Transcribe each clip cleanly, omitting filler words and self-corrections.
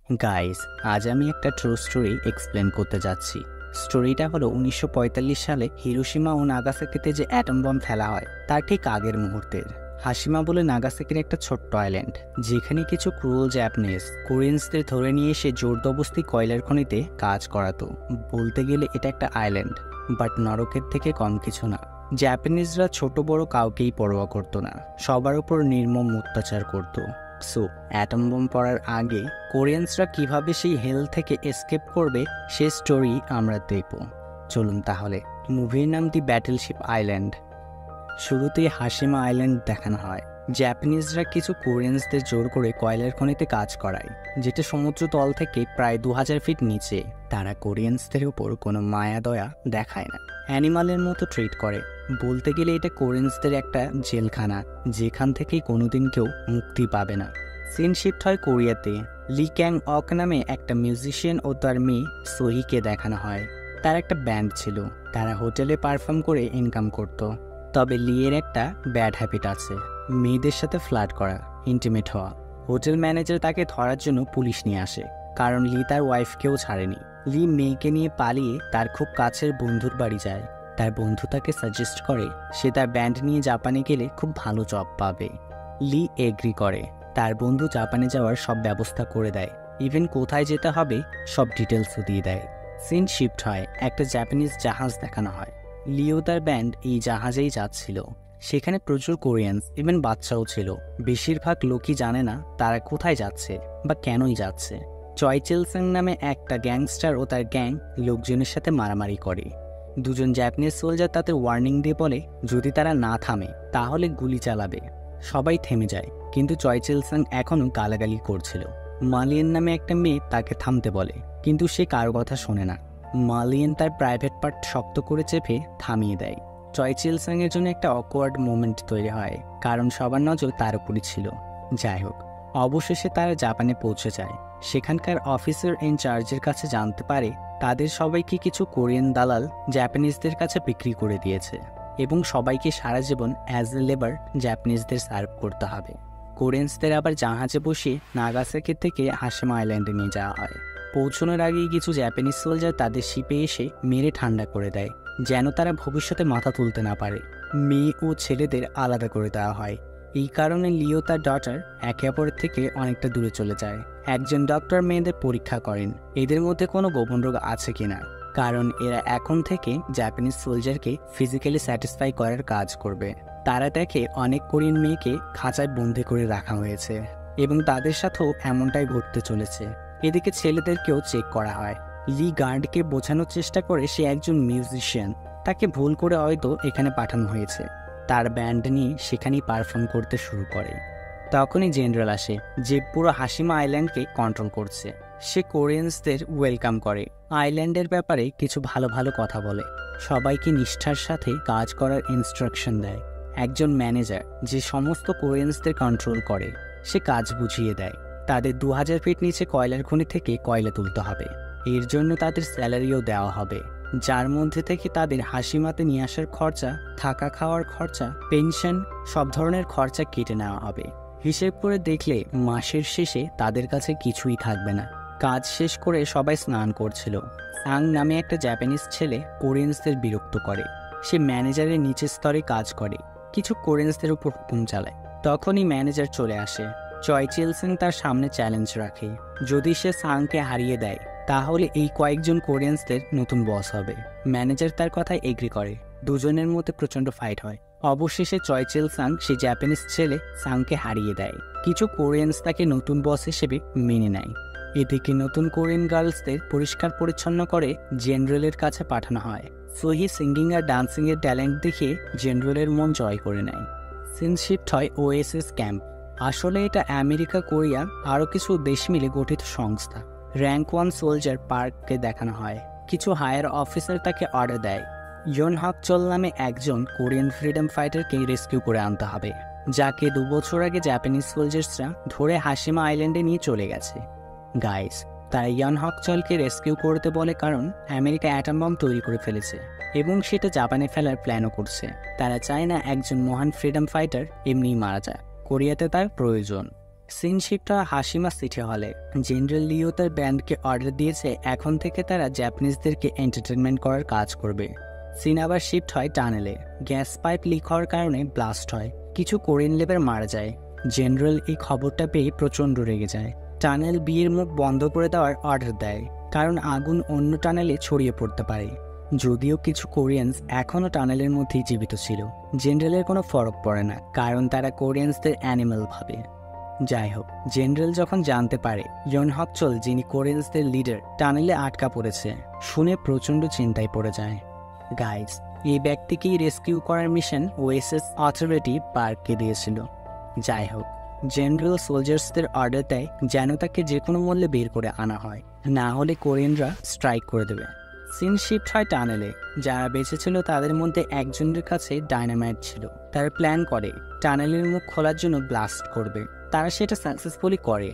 Guys, আজ আমি একটা ট্রু স্টোরি এক্সপ্লেন করতে যাচ্ছি। স্টোরিটা হলো 1945 সালে হিরোশিমা ও নাগাসাকিতে যে অ্যাটম বম ফেলা হয় তার ঠিক আগের মুহূর্তের। হাশিমা বলে নাগাসাকির একটা ছোট্ট আইল্যান্ড, যেখানে কিছু ক্রুয়েল জাপানিজ কোরিয়ানসদের ধরে নিয়ে এসে জোরদবস্তি কয়লার খনিতে কাজ করাতো। বলতে গেলে এটা একটা আইল্যান্ড, বাট নরকের থেকে কম কিছু না। জাপানিজরা ছোট বড় কাউকেই পরোয়া করতো না, সবার উপর নির্মম অত্যাচার করতো। সো অ্যাটম বোম পড়ার আগে কোরিয়ানসরা কিভাবে সেই হেল থেকে এসকেপ করবে সে স্টোরি আমরা দেখব। চলুন তাহলে। মুভির নাম দি ব্যাটেলশিপ আইল্যান্ড। শুরুতেই হাশিমা আইল্যান্ড দেখানো হয়। জাপানিজরা কিছু কোরিয়ানসদের জোর করে কয়লার খনিতে কাজ করায়, যেটা সমুদ্র তল থেকে প্রায় 2000 ফিট নিচে। তারা কোরিয়ানসদের উপর কোনো মায়া দয়া দেখায় না, অ্যানিমালের মতো ট্রিট করে। বলতে গেলে এটা কোরিয়ানসদের একটা জেলখানা, যেখান থেকেই কোনোদিন কেউ মুক্তি পাবে না। সিন শিফট হয় কোরিয়াতে। লি ক্যাং অক নামে একটা মিউজিশিয়ান ও তার মেয়ে সোহিকে দেখানো হয়। তার একটা ব্যান্ড ছিল, তারা হোটেলে পারফর্ম করে ইনকাম করত। তবে লিয়ের একটা ব্যাড হ্যাবিট আছে, মেয়েদের সাথে ফ্লার্ট করা, ইন্টিমেট হওয়া। হোটেল ম্যানেজার তাকে ধরার জন্য পুলিশ নিয়ে আসে, কারণ লি তার ওয়াইফকেও ছাড়েনি। লি মেয়েকে নিয়ে পালিয়ে তার খুব কাছের বন্ধুর বাড়ি যায়। তার বন্ধু তাকে সাজেস্ট করে সে তার ব্যান্ড নিয়ে জাপানে গেলে খুব ভালো জব পাবে। লি এগ্রি করে। তার বন্ধু জাপানে যাওয়ার সব ব্যবস্থা করে দেয়, ইভেন কোথায় যেতে হবে সব ডিটেলসও দিয়ে দেয়। সিন শিফট হয়, একটা জাপানিজ জাহাজ দেখানো হয়। লিও তার ব্যান্ড এই জাহাজেই যাচ্ছিল। সেখানে প্রচুর কোরিয়ানস, ইভেন বাচ্চাও ছিল। বেশিরভাগ লোকই জানে না তারা কোথায় যাচ্ছে বা কেনই যাচ্ছে। চয় চেলসাং নামে একটা গ্যাংস্টার ও তার গ্যাং লোকজনের সাথে মারামারি করে। দুজন জাপানিজ সোলজার তাদের ওয়ার্নিং দিয়ে বলে যদি তারা না থামে তাহলে গুলি চালাবে। সবাই থেমে যায়, কিন্তু চয় চেলসাং এখনও গালাগালি করছিল। মালিয়েন নামে একটা মেয়ে তাকে থামতে বলে, কিন্তু সে কারো কথা শোনে না। মালিয়েন তার প্রাইভেট পার্ট শক্ত করে চেপে থামিয়ে দেয়। চয় চেলসাং এর জন্য একটা অকওয়ার্ড মোমেন্ট তৈরি হয়, কারণ সবার নজর তার উপরই ছিল। যাই হোক, অবশেষে তারা জাপানে পৌঁছে যায়। সেখানকার অফিসার ইনচার্জের কাছে জানতে পারে তাদের সবাইকে কিছু কোরিয়ান দালাল জাপানিজদের কাছে বিক্রি করে দিয়েছে, এবং সবাইকে সারা জীবন অ্যাজ এ লেবার জাপানিজদের সার্ভ করতে হবে। কোরিয়ানসদের আবার জাহাজে বসিয়ে নাগাসাকি থেকে হাশিমা আইল্যান্ডে নিয়ে যাওয়া হয়। পৌঁছানোর আগেই কিছু জাপানিজ সোলজার তাদের শিপে এসে মেরে ঠান্ডা করে দেয়, যেন তারা ভবিষ্যতে মাথা তুলতে না পারে। মেয়ে ও ছেলেদের আলাদা করে দেওয়া হয়। এই কারণে লিও তার ডটার একে অপরের থেকে অনেকটা দূরে চলে যায়। একজন ডক্টর মেয়েদের পরীক্ষা করেন এদের মধ্যে কোনো গোপন রোগ আছে কিনা, কারণ এরা এখন থেকে জাপানিজ সোলজারকে ফিজিক্যালি স্যাটিসফাই করার কাজ করবে। তারা দেখে অনেক কোরিয়ান মেয়েকে খাঁচায় বন্দি করে রাখা হয়েছে, এবং তাদের সাথেও এমনটাই ঘটতে চলেছে। এদিকে ছেলেদেরকেও চেক করা হয়। লি গার্ডকে বোঝানোর চেষ্টা করে সে একজন মিউজিশিয়ান, তাকে ভুল করে হয়তো এখানে পাঠানো হয়েছে। তার ব্যান্ড নিয়ে সেখানেই পারফর্ম করতে শুরু করে। তখনই জেনারেল আসে, যে পুরো হাশিমা আইল্যান্ডকে কন্ট্রোল করছে। সে কোরিয়ানসদের ওয়েলকাম করে, আইল্যান্ডের ব্যাপারে কিছু ভালো ভালো কথা বলে, সবাইকে নিষ্ঠার সাথে কাজ করার ইনস্ট্রাকশন দেয়। একজন ম্যানেজার যে সমস্ত কোরিয়ানসদের কন্ট্রোল করে, সে কাজ বুঝিয়ে দেয়। তাদের 2000 ফিট নিচে কয়লার খনি থেকে কয়লা তুলতে হবে, এর জন্য তাদের স্যালারিও দেওয়া হবে, যার মধ্যে থেকে তাদের হাশিমাতে নিয়ে আসার খরচা, থাকা খাওয়ার খরচা, পেনশন, সব ধরনের খরচা কেটে নেওয়া হবে। হিসেব করে দেখলে মাসের শেষে তাদের কাছে কিছুই থাকবে না। কাজ শেষ করে সবাই স্নান করছিল। সাং নামে একটা জাপানিজ ছেলে কোরিয়ানসদের বিরক্ত করে। সে ম্যানেজারের নিচের স্তরে কাজ করে, কিছু কোরিয়ানসদের উপর হুকুম চালায়। তখনই ম্যানেজার চলে আসে। চয় চেলসেন তার সামনে চ্যালেঞ্জ রাখে, যদি সে সাংকে হারিয়ে দেয় তাহলে এই কয়েকজন কোরিয়ানসদের নতুন বস হবে। ম্যানেজার তার কথায় এগ্রি করে। দুজনের মধ্যে প্রচণ্ড ফাইট হয়। অবশেষে চয় চেলসাং সেই জাপানিজ ছেলে সাংকে হারিয়ে দেয়। কিছু কোরিয়ানস তাকে নতুন বস হিসেবে মেনে নেয়। এদিকে নতুন কোরিয়ান গার্লসদের পরিষ্কার পরিচ্ছন্ন করে জেনারেলের কাছে পাঠানো হয়। সোহি সিঙ্গিং আর ডান্সিং এর ট্যালেন্ট দেখিয়ে জেনারেলের মন জয় করে নেয়। সিন শিফট হয় ওএসএস ক্যাম্প। আসলে এটা আমেরিকা, কোরিয়া আরও কিছু দেশ মিলে গঠিত সংস্থা। র্যাঙ্ক 1 সোলজার পার্ককে দেখানো হয়। কিছু হায়ার অফিসার তাকে অর্ডার দেয় ইয়ন হক চল নামে একজন কোরিয়ান ফ্রিডম ফাইটারকে রেস্কিউ করে আনতে হবে, যাকে 2 বছর আগে জাপানিজ সোলজার্সরা ধরে হাশিমা আইল্যান্ডে নিয়ে চলে গেছে। গাইস, তারা ইয়ন হক চলকে রেস্কিউ করতে বলে কারণ আমেরিকা অ্যাটম বম তৈরি করে ফেলেছে এবং সেটা জাপানে ফেলার প্ল্যানও করছে। তারা চায় না একজন মহান ফ্রিডম ফাইটার এমনিই মারা যায়, কোরিয়াতে তার প্রয়োজন। সিন শিফট হয় হাশিমা সিটি হলে। জেনারেল লিও তার ব্যান্ডকে অর্ডার দিয়েছে এখন থেকে তারা জাপানিজদেরকে এন্টারটেনমেন্ট করার কাজ করবে। সিন আবার শিফট হয় টানেলে। গ্যাস পাইপ লিক হওয়ার কারণে ব্লাস্ট হয়, কিছু কোরিয়ান লেবার মারা যায়। জেনারেল এই খবরটা পেয়ে প্রচণ্ড রেগে যায়। টানেল বিয়ের মুখ বন্ধ করে দেওয়ার অর্ডার দেয়, কারণ আগুন অন্য টানেলে ছড়িয়ে পড়তে পারে। যদিও কিছু কোরিয়ানস এখনও টানেলের মধ্যেই জীবিত ছিল, জেনারেলের কোনো ফরক পড়ে না, কারণ তারা কোরিয়ানসদের অ্যানিমাল ভাবে। যাই হোক, জেনারেল যখন জানতে পারে ইয়ন হক চোল, যিনি কোরিয়ানসদের লিডার, টানেলে আটকা পড়েছে, শুনে প্রচণ্ড চিন্তায় পড়ে যায়। গাইজ, এই ব্যক্তিকেই রেস্কিউ করার মিশন ওএসএস অথরিটি পার্ককে দিয়েছিল। যাই হোক, জেনারেল সোলজার্সদের অর্ডার দেয় যেন তাকে যে কোনো মূল্যে বের করে আনা হয়, না হলে কোরিয়ানরা স্ট্রাইক করে দেবে। সিন শিফট হয় টানেলে। যারা বেঁচে ছিল তাদের মধ্যে একজনের কাছে ডায়নামাইট ছিল। তারা প্ল্যান করে টানেলের মুখ খোলার জন্য ব্লাস্ট করবে। তারা সেটা সাকসেসফুলি করে।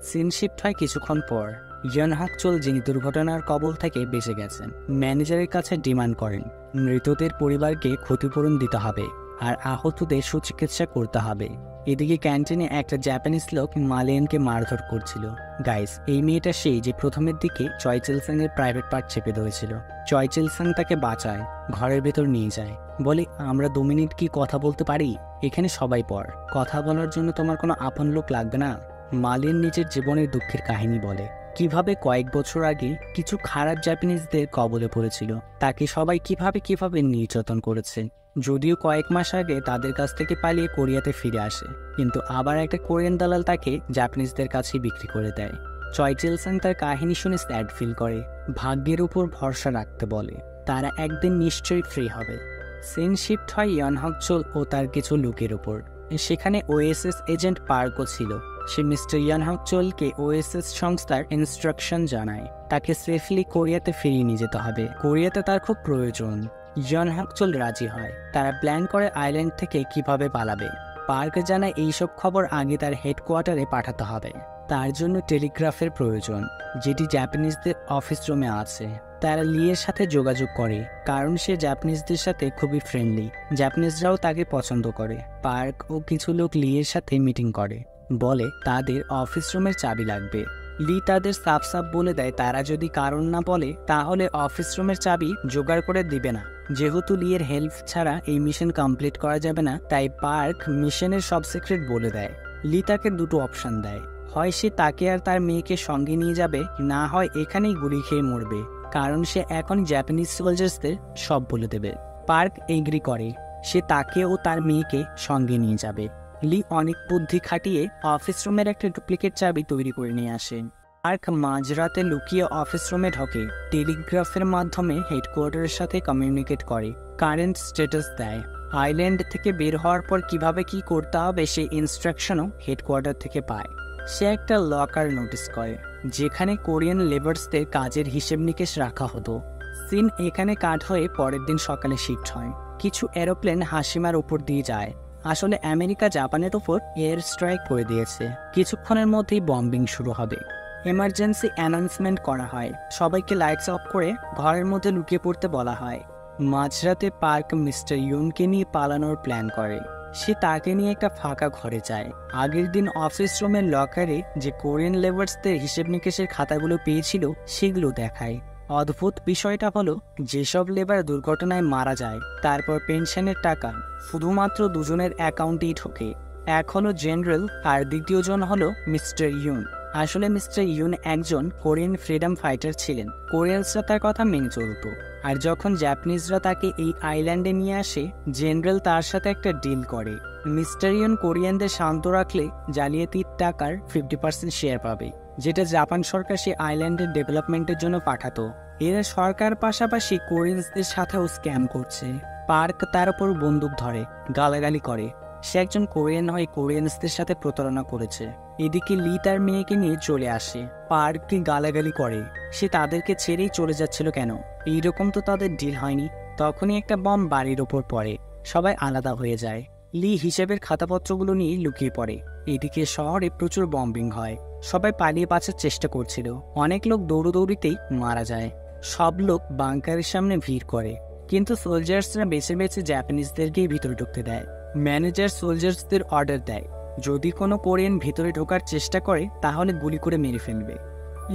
সিন শিফট হয় কিছুক্ষণ পর। ইয়ন হক চোল, যিনি দুর্ঘটনার কবল থেকে বেঁচে গেছেন, ম্যানেজারের কাছে ডিমান্ড করেন মৃতদের পরিবারকে ক্ষতিপূরণ দিতে হবে আর আহতদের সুচিকিৎসা করতে হবে। এদিকে ক্যান্টিনে একটা জাপানিজ লোক মালিয়ানকে মারধর করছিল। গাইস, এই মেয়েটা সেই যে প্রথমের দিকে চয় চিলসাং এর প্রাইভেট পার্ট চেপে ধরেছিল। চয় চিলসাং তাকে বাঁচায়, ঘরের ভেতর নিয়ে যায়, বলে আমরা 2 মিনিট কি কথা বলতে পারি? এখানে সবাই পর, কথা বলার জন্য তোমার কোনো আপন লোক লাগবে না। মালিয়ান নিজের জীবনের দুঃখের কাহিনী বলে, কিভাবে কয়েক বছর আগে কিছু খারাপ জাপানিজদের কবলে পড়েছিল, তাকে সবাই কিভাবে নির্যাতন করেছে। যদিও কয়েক মাস আগে তাদের কাছ থেকে পালিয়ে কোরিয়াতে ফিরে আসে, কিন্তু আবার একটা কোরিয়ান দালাল তাকে জাপানিজদের কাছেই বিক্রি করে দেয়। চয় চিলসাং তার কাহিনী শুনে স্যাড ফিল করে, ভাগ্যের উপর ভরসা রাখতে বলে, তারা একদিন নিশ্চয়ই ফ্রি হবে। সিন শিফট হয় ইয়ন হক চোল ও তার কিছু লোকের উপর। সেখানে ওএসএস এজেন্ট পার্কও ছিল। সে মিস্টার ইয়ন হক চোলকে ওএসএস সংস্থার ইনস্ট্রাকশন জানায়, তাকে সেফলি কোরিয়াতে ফিরিয়ে নিয়ে যেতে হবে, কোরিয়াতে তার খুব প্রয়োজন। ইয়ন হক চোল রাজি হয়। তারা প্ল্যান করে আইল্যান্ড থেকে কিভাবে পালাবে। পার্ক জানায় এইসব খবর আগে তার হেডকোয়ার্টারে পাঠাতে হবে। তার জন্য টেলিগ্রাফের প্রয়োজন, যেটি জাপানিজদের অফিস রুমে আছে। তারা লিয়ের সাথে যোগাযোগ করে, কারণ সে জাপানিজদের সাথে খুবই ফ্রেন্ডলি। জাপানিজরাও তাকে পছন্দ করে। পার্ক ও কিছু লোক লিয়ের সাথে মিটিং করে, বলে তাদের অফিস রুমের চাবি লাগবে। লি তাদের সাফ বলে দেয় তারা যদি কারণ না বলে তাহলে অফিস রুমের চাবি জোগাড় করে দিবে না। যেহেতু লিয়ের হেল্প ছাড়া এই মিশন কমপ্লিট করা যাবে না, তাই পার্ক মিশনের সব সিক্রেট বলে দেয়। লি তাকে 2টো অপশন দেয়, হয় সে তাকে আর তার মেয়েকে সঙ্গে নিয়ে যাবে, না হয় এখানেই গুলি খেয়ে মরবে, কারণ সে এখন জাপানিজ সোলজার্সদের সব বলে দেবে। পার্ক এগ্রি করে, সে তাকে ও তার মেয়েকে সঙ্গে নিয়ে যাবে। লি অনেক বুদ্ধি খাটিয়ে অফিস রুমের একটা ডুপ্লিকেট চাবি তৈরি করে নিয়ে আসে। পার্ক মাঝরাতে লুকিয়ে অফিস রুমে ঢোকে, টেলিগ্রাফের মাধ্যমে হেডকোয়ার্টারের সাথে কমিউনিকেট করে, কারেন্ট স্ট্যাটাস দেয়। আইল্যান্ড থেকে বের হওয়ার পর কিভাবে কি করতে হবে সেই ইনস্ট্রাকশনও হেডকোয়ার্টার থেকে পায়। সে একটা লকার নোটিস করে, যেখানে কোরিয়ান লেবার্সদের কাজের হিসেব নিকেশ রাখা হতো। সিন এখানে কাট হয়ে পরের দিন সকালে শিফট হয়। কিছু এরোপ্লেন হাশিমার উপর দিয়ে যায়। আসলে আমেরিকা জাপানের উপর এয়ার স্ট্রাইক করে দিয়েছে, কিছুক্ষণের মধ্যেই বম্বিং শুরু হবে। এমার্জেন্সি অ্যানাউন্সমেন্ট করা হয়, সবাইকে লাইটস অফ করে ঘরের মধ্যে লুকিয়ে পড়তে বলা হয়। মাঝরাতে পার্ক মিস্টার ইউনকে নিয়ে পালানোর প্ল্যান করে। সে তাকে নিয়ে একটা ফাঁকা ঘরে যায়। আগের দিন অফিস রুমের লকারে যে কোরিয়ান লেবার্সদের হিসেব নিকেশের খাতাগুলো পেয়েছিল সেগুলো দেখায়। অদ্ভুত বিষয়টা হলো, যেসব লেবার দুর্ঘটনায় মারা যায় তারপর পেনশনের টাকা শুধুমাত্র 2জনের অ্যাকাউন্টেই ঢোকে। এক হলো জেনারেল আর দ্বিতীয়জন হলো মিস্টার ইউন। আসলে মিস্টার ইউন একজন কোরিয়ান ফ্রিডম ফাইটার ছিলেন। কোরিয়ানসরা তার কথা মেনে চলত, আর যখন জাপানিজরা তাকে এই আইল্যান্ডে নিয়ে আসে, জেনারেল তার সাথে একটা ডিল করে। মিস্টার ইউন কোরিয়ানদের শান্ত রাখলে জালিয়াতির টাকার 50% শেয়ার পাবে, যেটা জাপান সরকার সে আইল্যান্ডের ডেভেলপমেন্টের জন্য পাঠাতো। এরা সরকার পাশাপাশি কোরিয়ানসদের সাথেও স্ক্যাম করছে। পার্ক তার উপর বন্দুক ধরে, গালাগালি করে। সে একজন কোরিয়ান হয়ে কোরিয়ানসদের সাথে প্রতারণা করেছে। এদিকে লি তার মেয়েকে নিয়ে চলে আসে। পার্ককে গালাগালি করে, সে তাদেরকে ছেড়েই চলে যাচ্ছিল কেন, এইরকম তো তাদের ডিল হয়নি। তখনই একটা বম বাড়ির ওপর পড়ে, সবাই আলাদা হয়ে যায়। লি হিসেবের খাতাপত্রগুলো নিয়ে লুকিয়ে পড়ে। এদিকে শহরে প্রচুর বম্বিং হয়, সবাই পালিয়ে বাঁচার চেষ্টা করছিল। অনেক লোক দৌড়দৌড়িতেই মারা যায়। সব লোক বাংকারের সামনে ভিড় করে, কিন্তু সোলজার্সরা বেছে বেছে জাপানিজদেরকেই ভিতরে ঢুকতে দেয়। ম্যানেজার সোলজার্সদের অর্ডার দেয়, যদি কোনো কোরিয়ান ভেতরে ঢোকার চেষ্টা করে তাহলে গুলি করে মেরে ফেলবে।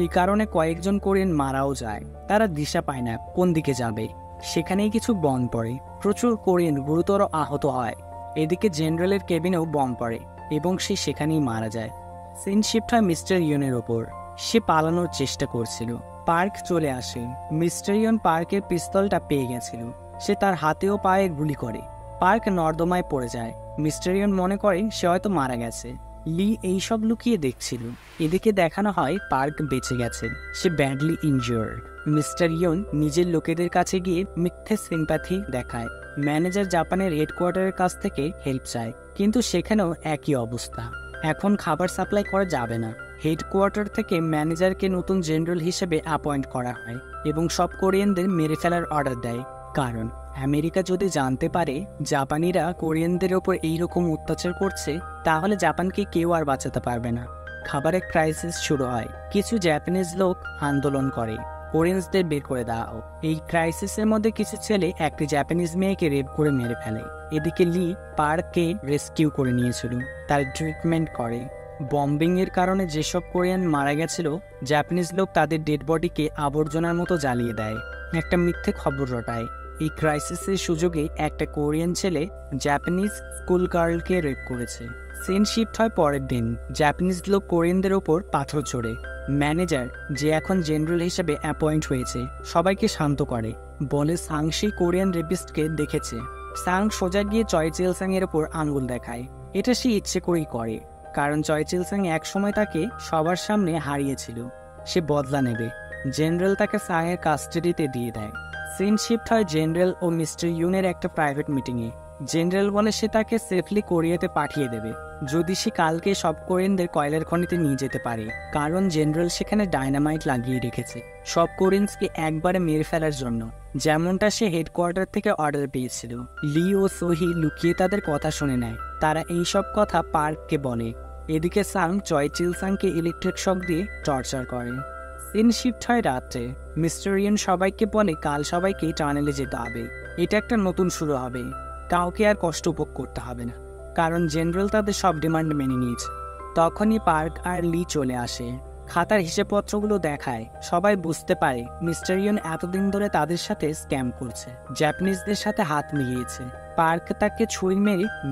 এই কারণে কয়েকজন কোরিয়ান মারাও যায়। তারা দিশা পায় না কোন দিকে যাবে। সেখানেই কিছু বম পড়ে, প্রচুর কোরিয়ান গুরুতর আহত হয়। এদিকে জেনারেলের কেবিনেও বম পড়ে এবং সে সেখানেই মারা যায়। সিন শিফট হয় মিস্টার ইয়নের ওপর। সে পালানোর চেষ্টা করছিল। পার্ক চলে আসে। মিস্টার ইয়ন পার্কের পিস্তলটা পেয়ে গেছিল। সে তার হাতে ও পায়ে গুলি করে। পার্ক নর্দমায় পড়ে যায়। মিস্টার ইয়ন মনে করে সে হয়তো মারা গেছে। লি এইসব লুকিয়ে দেখছিল। এদিকে দেখানো হয় পার্ক বেঁচে গেছে, সে ব্যাডলি ইনজিওর্ড। মিস্টার ইয়ন নিজের লোকেদের কাছে গিয়ে মিথ্যে সিম্প্যাথি দেখায়। ম্যানেজার জাপানের হেডকোয়ার্টারের কাছ থেকে হেল্প চায়, কিন্তু সেখানেও একই অবস্থা। এখন খাবার সাপ্লাই করা যাবে না। হেডকোয়ার্টার থেকে ম্যানেজারকে নতুন জেনারেল হিসেবে অ্যাপয়েন্ট করা হয় এবং সব কোরিয়ানদের মেরে ফেলার অর্ডার দেয়। কারণ আমেরিকা যদি জানতে পারে জাপানিরা কোরিয়ানদের ওপর এইরকম অত্যাচার করছে, তাহলে জাপানকে কেউ আর বাঁচাতে পারবে না। খাবারের ক্রাইসিস শুরু হয়। কিছু জাপানিজ লোক আন্দোলন করে কোরিয়ানসদের বের করে দেওয়া হোক। এই ক্রাইসিসের মধ্যে কিছু ছেলে একটি জাপানিজ মেয়েকে রেপ করে মেরে ফেলে। এদিকে লি পার্ককে রেস্কিউ করে নিয়েছিল, তার ট্রিটমেন্ট করে। বম্বিং এর কারণে যেসব কোরিয়ান মারা গেছিল, জাপানিজ লোক তাদের ডেড বডিকে আবর্জনার মতো জ্বালিয়ে দেয়, একটা মিথ্যে খবর রটায়। এই ক্রাইসিসের সুযোগে একটা কোরিয়ান ছেলে জাপানিজ স্কুল গার্লকে রেপ করেছে। সিন শিফট হয় পরের দিন। জাপানিজ লোক কোরিয়ানদের ওপর পাথর ছোড়ে। ম্যানেজার, যে এখন জেনারেল হিসেবে অ্যাপয়েন্ট হয়েছে, সবাইকে শান্ত করে। বলে সাং সেই কোরিয়ান রেপিস্টকে দেখেছে। সাং সোজা গিয়ে চয় চেলসাং এর ওপর আঙুল দেখায়। এটা সে ইচ্ছে করেই করে, কারণ চয় চেলসাং একসময় তাকে সবার সামনে হারিয়েছিল। সে বদলা নেবে। জেনারেল তাকে সাং এর কাস্টাডিতে দিয়ে দেয়। সিন শিফট হয় জেনারেল ও মিস্টার ইউনের একটা প্রাইভেট মিটিংয়ে। জেনারেল বলে সে তাকে সেফলি কোরিয়াতে পাঠিয়ে দেবে যদি সে কালকে সব কোরিয়ানদের কয়লার খনিতে নিয়ে যেতে পারে, কারণ জেনারেল সেখানে ডায়নামাইট লাগিয়ে রেখেছে সব কোরিয়ানসকে একবারে মেরে ফেলার জন্য, যেমনটা সে হেডকোয়ার্টার থেকে অর্ডার পেয়েছিল। লি ও সোহি লুকিয়ে তাদের কথা শুনে নেয়। তারা এই সব কথা পার্ককে বলে। এদিকে সাং চয় চিলসাংকে ইলেকট্রিক শক দিয়ে টর্চার করে। সিন শিফট হয় রাত্রে। মিস্টার ইয়ন সবাইকে বলে কাল সবাইকে টানেলে যেতে হবে। এটা একটা নতুন শুরু হবে। কাউকে আর কষ্ট উপভোগ করতে হবে না, কারণ জেনারেল তাদের সব ডিমান্ড মেনে নিয়েছে। তখনই পার্ক আর লি চলে আসে। খাতার হিসেবপত্রগুলো দেখায়। সবাই বুঝতে পারে মিস্টার ইয়ন এতদিন ধরে তাদের সাথে স্ক্যাম করছে, জাপানিজদের সাথে হাত মিলিয়েছে। পার্ক তাকে ছুরি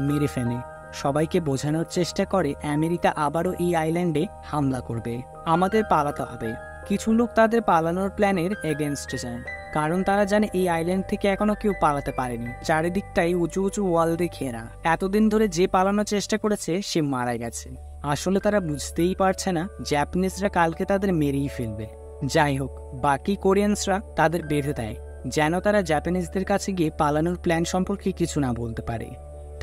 মেরে ফেলে। সবাইকে বোঝানোর চেষ্টা করে আমেরিকা আবারও এই আইল্যান্ডে হামলা করবে, আমাদের পালাতে হবে। কিছু লোক তাদের পালানোর প্ল্যানের এগেনস্টে যায়, কারণ তারা জানে এই আইল্যান্ড থেকে এখনো কেউ পালাতে পারেনি। চারিদিকটাই উঁচু উঁচু ওয়াল দিয়ে ঘেরা। এতদিন ধরে যে পালানোর চেষ্টা করেছে সে মারা গেছে। আসলে তারা বুঝতেই পারছে না জাপানিজরা কালকে তাদের মেরেই ফেলবে। যাই হোক, বাকি কোরিয়ানসরা তাদের বেঁধে দেয় যেন তারা জাপানিজদের কাছে গিয়ে পালানোর প্ল্যান সম্পর্কে কিছু না বলতে পারে।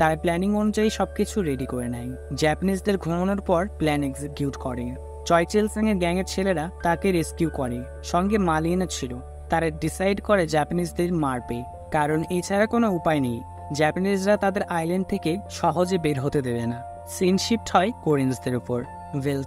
তার প্ল্যানিং অনুযায়ী সবকিছু রেডি করে নেয়। জাপানিজদের ঘুমানোর পর প্ল্যান এক্সিকিউট করে। চয় চেলসাং এর গ্যাংয়ের ছেলেরা তাকে রেস্কিউ করে, সঙ্গে মালিয়েনা ছিল। তারা ডিসাইড করে জাপানিজদের মারবে, কারণ এছাড়া কোনো উপায় নেই। জাপানিজরা তাদের আইল্যান্ড থেকে সহজে বের হতে দেবে না। সিন শিফট হয় কোরিয়ানসদের উপর।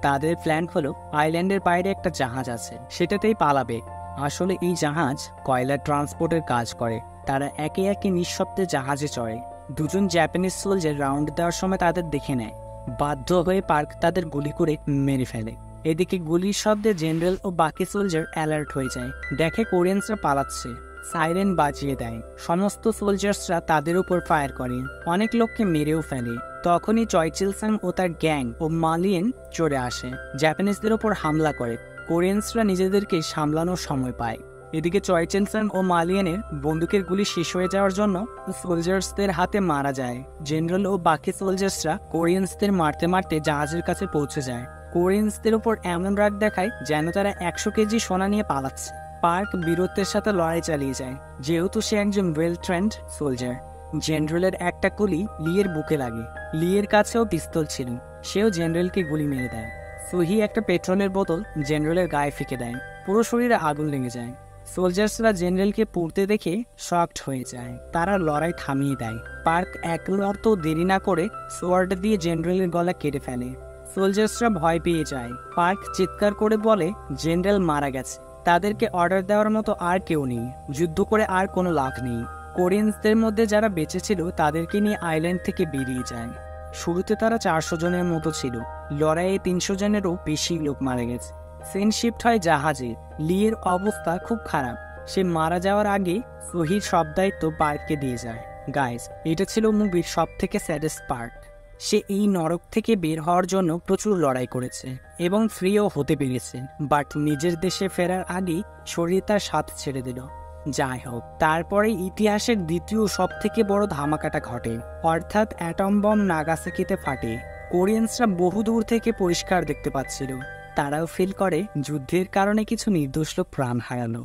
তাদের প্ল্যান হলো আইল্যান্ডের বাইরে একটা জাহাজ আছে, সেটাতেই পালাবে। আসলে এই জাহাজ কয়লা ট্রান্সপোর্টের কাজ করে। তারা একে একে নিঃশব্দে জাহাজে চড়ে। দুজন জাপানিজ সোলজার রাউন্ড দেওয়ার সময় তাদের দেখে নেয়। বাধ্য হয়ে পার্ক তাদের গুলি করে মেরে ফেলে। এদিকে গুলির শব্দে জেনারেল ও বাকি সোলজার অ্যালার্ট হয়ে যায়। দেখে কোরিয়ানসরা পালাচ্ছে, সাইরেন বাজিয়ে দেয়। সমস্ত সোলজার্সরা তাদের উপর ফায়ার করে, অনেক লোককে মেরেও ফেলে। তখনই চয় চিলসাং ও তার গ্যাং ও মালিয়েন চড়ে আসে, জাপানিজদের উপর হামলা করে। কোরিয়ানসরা নিজেদেরকে সামলানোর সময় পায়। এদিকে চয় চিলসাং ও মালিয়েনের বন্দুকের গুলি শেষ হয়ে যাওয়ার জন্য সোলজার্সদের হাতে মারা যায়। জেনারেল ও বাকি সোলজার্সরা কোরিয়ানসদের মারতে মারতে জাহাজের কাছে পৌঁছে যায়। কোরিয়ানসদের উপর এমন রাগ দেখায় যেন তারা 100 কেজি সোনা নিয়ে পালাচ্ছে। পার্ক বীরত্বের সাথে লড়াই চালিয়ে যায়, যেহেতু সে একজন ওয়েল ট্রেন্ড সোলজার। জেনারেলের একটা গুলি লিয়ের বুকে লাগে। লিয়ের কাছেও পিস্তল ছিল, সেও জেনারেলকে গুলি মেরে দেয়। সোহি একটা পেট্রোলের বোতল জেনারেলের গায়ে ফেঁকে দেয়, পুরো শরীরে আগুন লেগে যায়। সোলজার্সরা জেনারেলকে পুড়তে দেখে শকড হয়ে যায়। তারা লড়াই থামিয়ে দেয়। পার্ক এক মুহূর্ত দেরি না করে সোয়ার্ড দিয়ে জেনারেলের গলা কেটে ফেলে। সোলজার্সরা ভয় পেয়ে যায়। পার্ক চিৎকার করে বলে জেনারেল মারা গেছে, তাদেরকে অর্ডার দেওয়ার মতো আর কেউ নেই, যুদ্ধ করে আর কোনো লাভ নেই। কোরিয়ানসদের মধ্যে যারা বেঁচে ছিল তাদেরকে নিয়ে আইল্যান্ড থেকে বেরিয়ে যায়। শুরুতে তারা 400 জনের মতো ছিল। লড়াইয়ে 300 জনেরও বেশি লোক মারা গেছে। সিন শিফট হয় জাহাজে। লির অবস্থা খুব খারাপ। সে মারা যাওয়ার আগে শহীদ সব দায়িত্ব বার্ককে দিয়ে যায়। গাইজ, এটা ছিল মুভির সব থেকে স্যাডেস্ট পার্ট। সে এই নরক থেকে বের হওয়ার জন্য প্রচুর লড়াই করেছে এবং ফ্রিও হতে পেরেছে, বাট নিজের দেশে ফেরার আগেই শরীর তার সাথ ছেড়ে দিল। যাই হোক, তারপরে ইতিহাসের দ্বিতীয় সব থেকে বড় ধামাকাটা ঘটে, অর্থাৎ অ্যাটম বম নাগাসাকিতে ফাটে। কোরিয়ানসরা বহু দূর থেকে পরিষ্কার দেখতে পাচ্ছিল। তারাও ফিল করে যুদ্ধের কারণে কিছু নির্দোষ লোক প্রাণ হারালো।